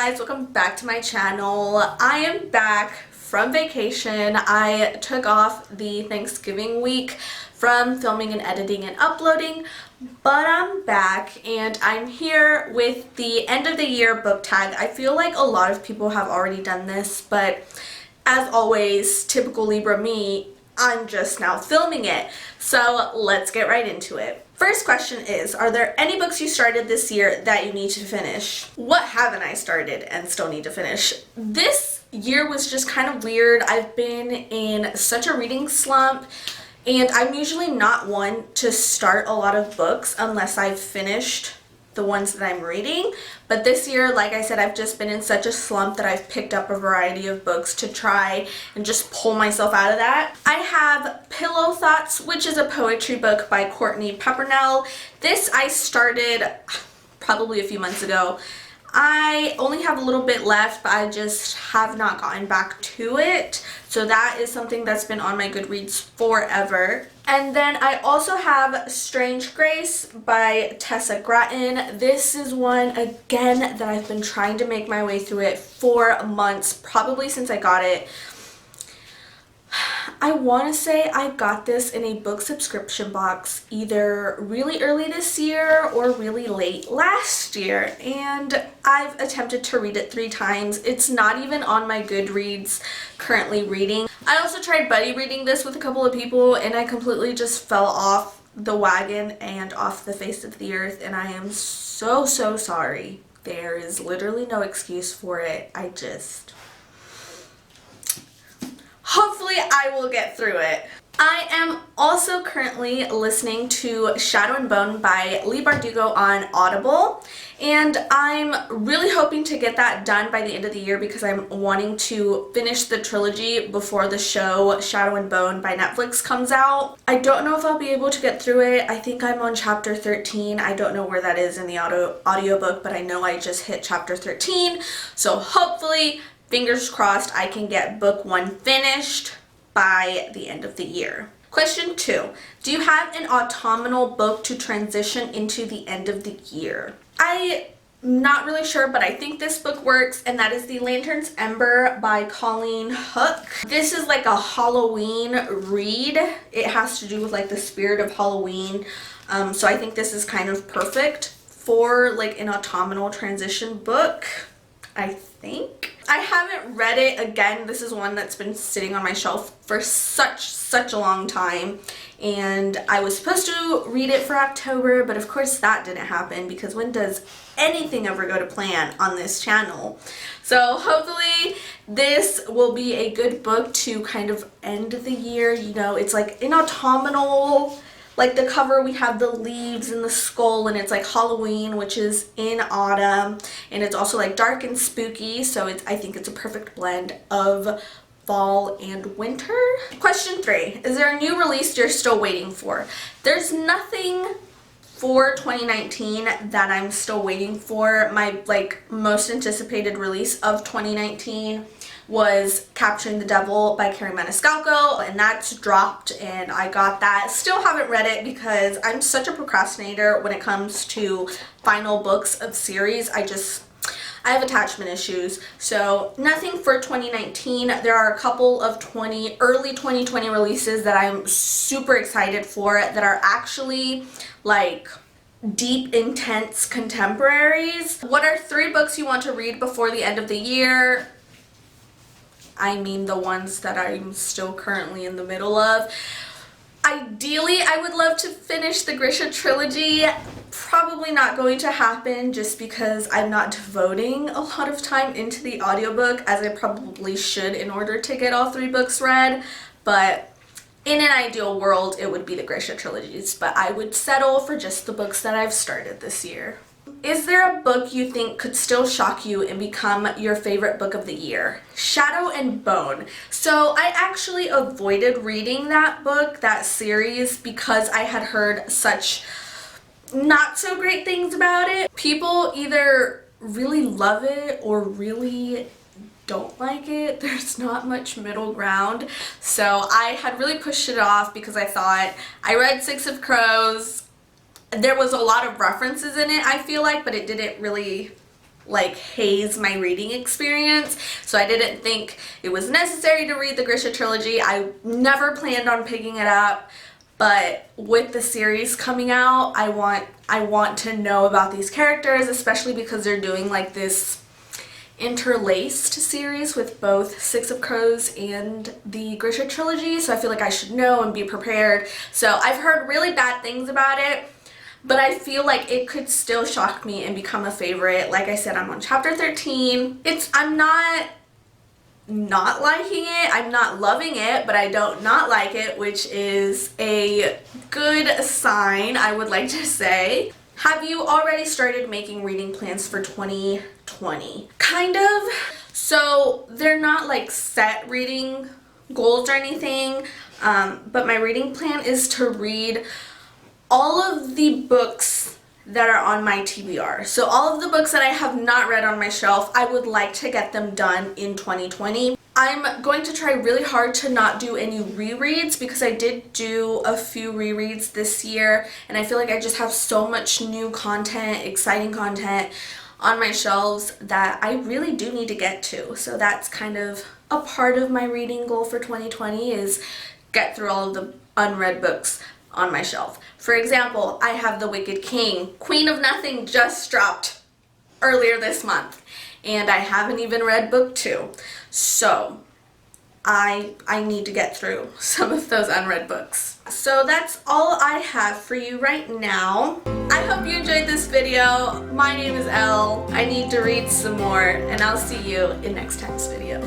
guys, welcome back to my channel. I am back from vacation. I took off the Thanksgiving week from filming and editing and uploading, but I'm back and I'm here with the end of the year book tag. I feel like a lot of people have already done this, but as always, typical Libra me, I'm just now filming it. So let's get right into it. First question is, are there any books you started this year that you need to finish? What haven't I started and still need to finish? This year was just kind of weird. I've been in such a reading slump, and I'm usually not one to start a lot of books unless I've finished the ones that I'm reading. But this year, like I said, I've just been in such a slump that I've picked up a variety of books to try and just pull myself out of that. I have Pillow Thoughts, which is a poetry book by Courtney Peppernell. This I started probably a few months ago. I only have a little bit left, but I just have not gotten back to it. So that is something that's been on my Goodreads forever. And then I also have Strange Grace by Tessa Gratton. This is one, again, that I've been trying to make my way through it for months, probably since I got it. I want to say I got this in a book subscription box either really early this year or really late last year, and I've attempted to read it 3 times. It's not even on my Goodreads currently reading. I also tried buddy reading this with a couple of people and I completely just fell off the wagon and off the face of the earth, and I am so sorry. There is literally no excuse for it. Hopefully I will get through it. I am also currently listening to Shadow and Bone by Leigh Bardugo on Audible, and I'm really hoping to get that done by the end of the year because I'm wanting to finish the trilogy before the show Shadow and Bone by Netflix comes out. I don't know if I'll be able to get through it. I think I'm on chapter 13. I don't know where that is in the audiobook, but I know I just hit chapter 13, so hopefully, fingers crossed, I can get book 1 finished by the end of the year. Question 2. Do you have an autumnal book to transition into the end of the year? I'm not really sure, but I think this book works, and that is The Lantern's Ember by Colleen Hook. This is like a Halloween read. It has to do with like the spirit of Halloween. So I think this is kind of perfect for like an autumnal transition book, I think. I haven't read it. Again, this is one that's been sitting on my shelf for such a long time, and I was supposed to read it for October, but of course that didn't happen because when does anything ever go to plan on this channel? So hopefully this will be a good book to kind of end the year. You know, it's like an autumnal, like the cover, we have the leaves and the skull, and it's like Halloween, which is in autumn, and it's also like dark and spooky, so I think it's a perfect blend of fall and winter. Question 3. Is there a new release you're still waiting for? There's nothing for 2019 that I'm still waiting for. My most anticipated release of 2019 was Capturing the Devil by Carrie Maniscalco, and that's dropped, and I got that. Still haven't read it because I'm such a procrastinator when it comes to final books of series. I have attachment issues, so nothing for 2019. There are a couple of early 2020 releases that I'm super excited for that are actually like deep, intense contemporaries. What are 3 books you want to read before the end of the year? I mean the ones that I'm still currently in the middle of. Ideally, I would love to finish the Grisha trilogy. Probably not going to happen just because I'm not devoting a lot of time into the audiobook as I probably should in order to get all 3 books read. But in an ideal world, it would be the Grisha trilogies, but I would settle for just the books that I've started this year. Is there a book you think could still shock you and become your favorite book of the year? Shadow and Bone. So I actually avoided reading that book, that series, because I had heard such not so great things about it. People either really love it or really don't like it. There's not much middle ground. So I had really pushed it off because I thought, I read Six of Crows. There was a lot of references in it, I feel like, but it didn't really like haze my reading experience, so I didn't think it was necessary to read the Grisha trilogy. I never planned on picking it up, but with the series coming out, I want to know about these characters, especially because they're doing like this interlaced series with both Six of Crows and the Grisha trilogy, so I feel like I should know and be prepared. So I've heard really bad things about it, but I feel like it could still shock me and become a favorite. Like I said, I'm on chapter 13. I'm not liking it. I'm not loving it, but I don't not like it, which is a good sign, I would like to say. Have you already started making reading plans for 2020? Kind of. So they're not like set reading goals or anything, but my reading plan is to read all of the books that are on my TBR. So all of the books that I have not read on my shelf, I would like to get them done in 2020. I'm going to try really hard to not do any rereads because I did do a few rereads this year, and I feel like I just have so much new content, exciting content on my shelves that I really do need to get to. So that's kind of a part of my reading goal for 2020, is get through all of the unread books on my shelf. For example, I have The Wicked King. Queen of Nothing just dropped earlier this month, and I haven't even read book 2. So I need to get through some of those unread books. So that's all I have for you right now. I hope you enjoyed this video. My name is Elle. I need to read some more, and I'll see you in next time's video.